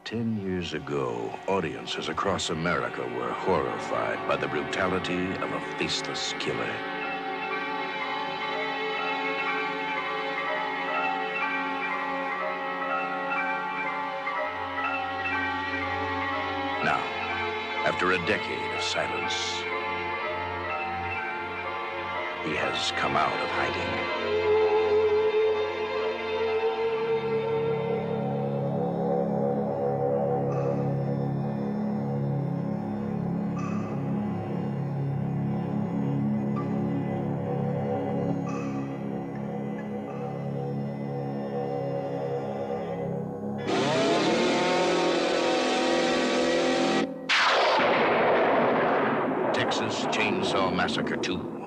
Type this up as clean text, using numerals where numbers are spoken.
10 years ago, audiences across America were horrified by the brutality of a faceless killer. Now, after a decade of silence, he has come out of hiding. Texas Chainsaw Massacre 2.